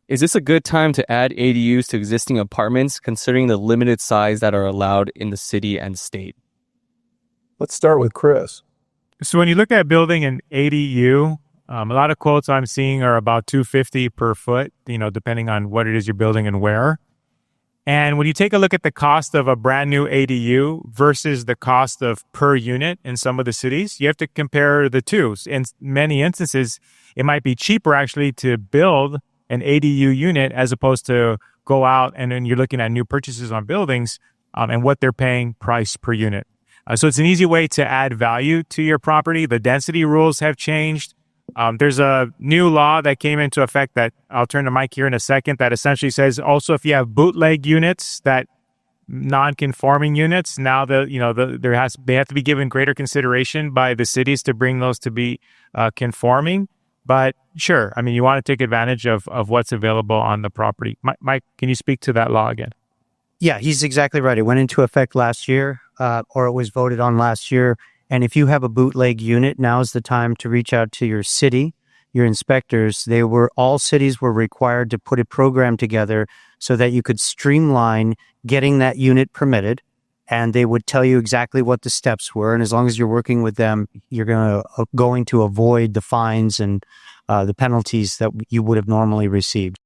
Is this a good time to add ADUs to existing apartments, considering the limited size that are allowed in the city and state? Let's start with Chris. So when you look at building an ADU, a lot of quotes I'm seeing are about $250 per foot, depending on what it is you're building and where. And when you take a look at the cost of a brand new ADU versus the cost of per unit in some of the cities, you have to compare the two. In many instances, it might be cheaper actually to build an ADU unit as opposed to go out and then you're looking at new purchases on buildings and what they're paying price per unit. So it's an easy way to add value to your property. The density rules have changed. There's a new law that came into effect that I'll turn to Mike here in a second that essentially says also if you have bootleg units, that non-conforming units, now they have to be given greater consideration by the cities to bring those to be conforming. But sure, I mean, you want to take advantage of what's available on the property. Mike, can you speak to that law again? Yeah, he's exactly right. It went into effect last year, or it was voted on last year. And if you have a bootleg unit, now is the time to reach out to your city, your inspectors. All cities were required to put a program together so that you could streamline getting that unit permitted. And they would tell you exactly what the steps were. And as long as you're working with them, you're going to avoid the fines and the penalties that you would have normally received.